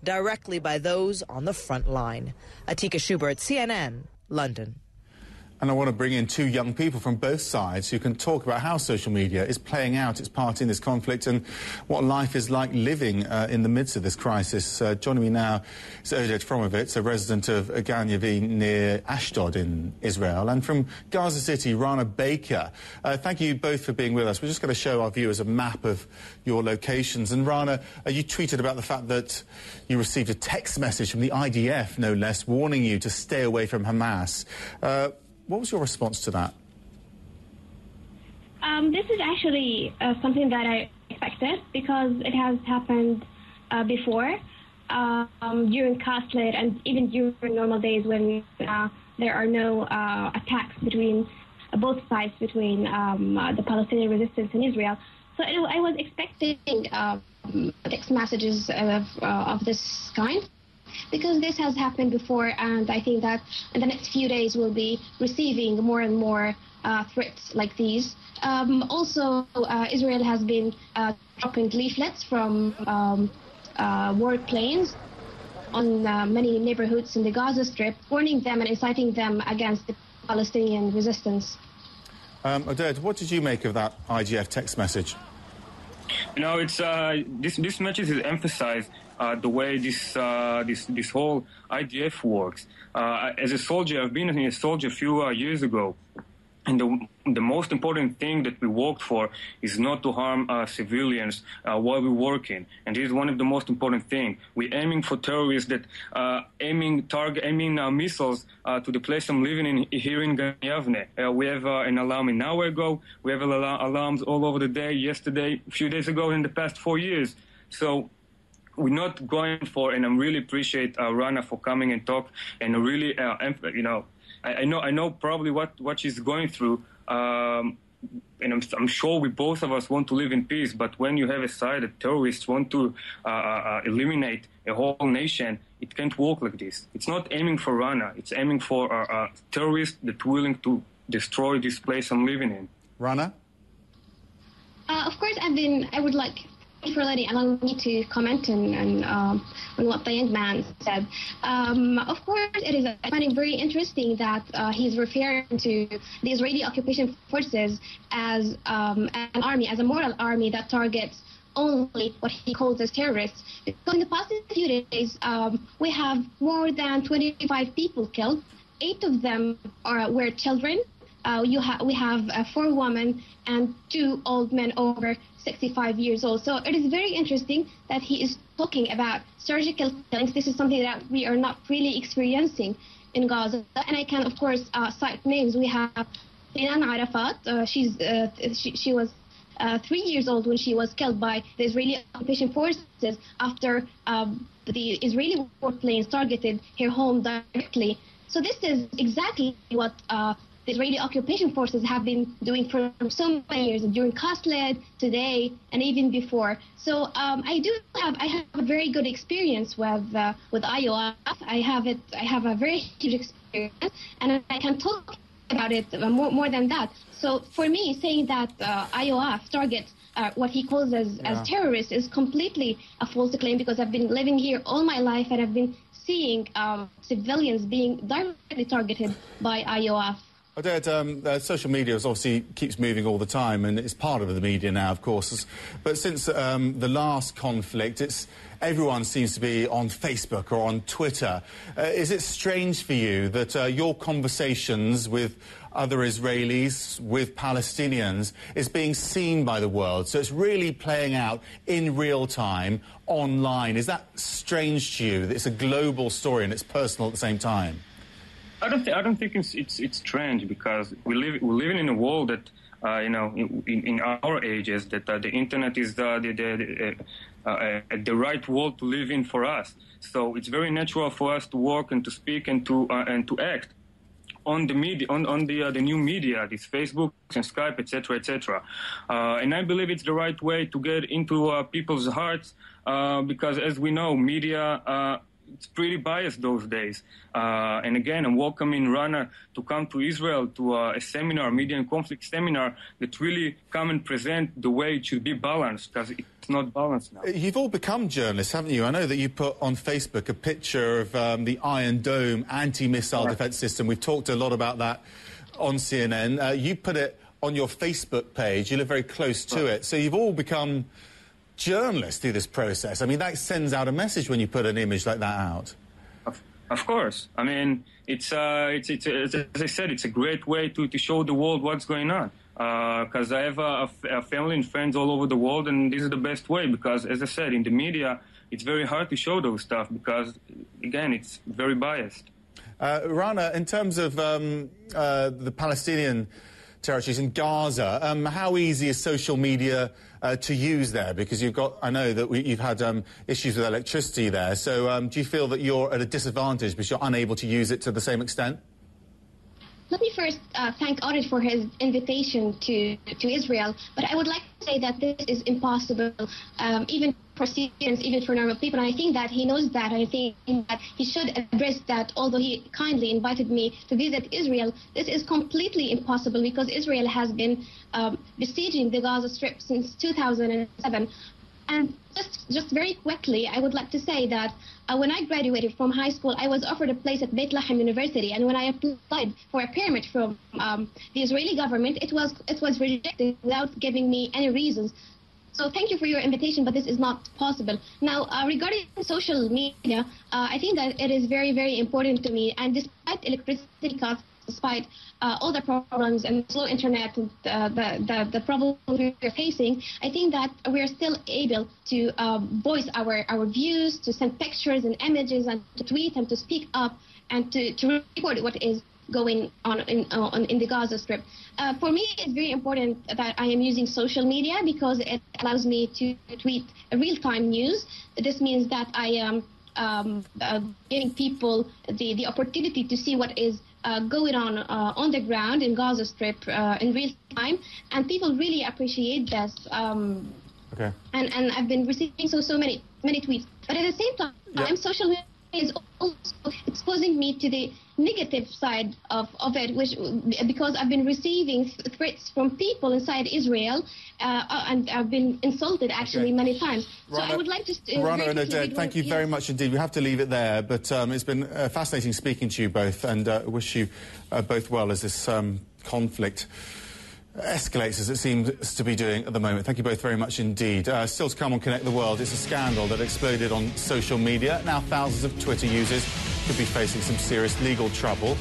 directly by those on the front line. Atika Schubert, CNN, London. And I want to bring in two young people from both sides who can talk about how social media is playing out its part in this conflict and what life is like living in the midst of this crisis. Joining me now is Oded Fromovitz, a resident of Gan Yavi near Ashdod in Israel, and from Gaza City, Rana Baker. Thank you both for being with us. We're just going to show our viewers a map of your locations. And Rana, you tweeted about the fact that you received a text message from the IDF, no less, warning you to stay away from Hamas. What was your response to that? This is actually something that I expected because it has happened before during Qaslet and even during normal days when there are no attacks between both sides, between the Palestinian resistance and Israel. So I was expecting text messages of this kind, because this has happened before, and I think that in the next few days we'll be receiving more and more threats like these. Also, Israel has been dropping leaflets from warplanes on many neighborhoods in the Gaza Strip, warning them and inciting them against the Palestinian resistance. Oded, what did you make of that IDF text message? You know, it's this message is emphasized the way this whole IDF works. As a soldier, I've been a soldier a few years ago, and the most important thing that we worked for is not to harm civilians while we're working, and this is one of the most important things. We're aiming for terrorists that aiming missiles to the place I'm living in here in Gan Yavne. We have an alarm an hour ago. We have alarms all over the day. Yesterday, a few days ago, in the past 4 years. So we're not going for, and I really appreciate Rana for coming and talk, and really, I know probably what she's going through, and I'm sure we both of us want to live in peace. But when you have a side that terrorists want to eliminate a whole nation, it can't work like this. It's not aiming for Rana; it's aiming for terrorists that are willing to destroy this place I'm living in. Rana? Of course, I would like for allowing me to comment on what the young man said. Of course, I find it very interesting that he's referring to the Israeli occupation forces as an army, as a moral army that targets only what he calls as terrorists. Because in the past few days, we have more than 25 people killed. 8 of them were children. We have 4 women and 2 old men over 65 years old. So it is very interesting that he is talking about surgical killings. This is something that we are not really experiencing in Gaza. And I can, of course, cite names. We have Sinan Arafat. She was 3 years old when she was killed by the Israeli occupation forces after the Israeli warplanes targeted her home directly. So this is exactly what the Israeli occupation forces have been doing for so many years, during Qaslet, today, and even before. So I have a very good experience with IOF. I have a very huge experience, and I can talk about it more than that. So for me, saying that IOF targets what he calls as terrorists is completely a false claim, because I've been living here all my life and I've been seeing civilians being directly targeted by IOF. Oded, social media obviously keeps moving all the time, and it's part of the media now, of course. But since the last conflict, everyone seems to be on Facebook or on Twitter. Is it strange for you that your conversations with other Israelis, with Palestinians, is being seen by the world? So it's really playing out in real time, online. Is that strange to you, that it's a global story and it's personal at the same time? I don't think it's strange, because we're living in a world that in our ages that the internet is the right world to live in for us. So it's very natural for us to work and to speak and to act on the media, on the new media, this Facebook and Skype, etc., etc. And I believe it's the right way to get into people's hearts, because as we know, media it's pretty biased those days. And again, I'm welcoming Rana to come to Israel to a seminar, media and conflict seminar, that really come and present the way it should be balanced, because it's not balanced now. You've all become journalists, haven't you? I know that you put on Facebook a picture of the Iron Dome anti-missile defense system. We've talked a lot about that on CNN. You put it on your Facebook page. You live very close to it. So you've all become journalists through this process. I mean, that sends out a message when you put an image like that out. Of course. I mean, it's as I said, it's a great way to show the world what's going on. Because I have a family and friends all over the world, and this is the best way. Because, as I said, in the media, it's very hard to show those stuff because, again, it's very biased. Rana, in terms of the Palestinian territories in Gaza, how easy is social media to use there? Because I know that you've had issues with electricity there. So do you feel that you're at a disadvantage because you're unable to use it to the same extent? Let me first thank Audit for his invitation to Israel, but I would like to say that this is impossible, even for Syrians, even for normal people. And I think that he knows that. I think that he should address that, although he kindly invited me to visit Israel. This is completely impossible because Israel has been besieging the Gaza Strip since 2007. And just very quickly, I would like to say that when I graduated from high school, I was offered a place at Beit Lahem University, and when I applied for a permit from the Israeli government, it was rejected without giving me any reasons. So thank you for your invitation, but this is not possible. Now, regarding social media, I think that it is very, very important to me, and despite electricity cuts, despite all the problems and slow internet and the problems we're facing, I think that we're still able to voice our views, to send pictures and images, and to tweet and to speak up and to report what is going on in the Gaza Strip. For me, it's very important that I am using social media because it allows me to tweet real-time news. This means that I am giving people the opportunity to see what is going on the ground in Gaza Strip in real time, and people really appreciate this. Okay. And I've been receiving so many tweets, but at the same time, social media is also exposing me to the negative side of it, because I've been receiving threats from people inside Israel, and I've been insulted actually many times. Rana, so I would like to... Rana and Oded, thank you very much indeed. We have to leave it there, but it's been fascinating speaking to you both, and wish you both well as this conflict escalates as it seems to be doing at the moment. Thank you both very much indeed. Still to come on Connect the World, it's a scandal that exploded on social media. Now thousands of Twitter users could be facing some serious legal trouble.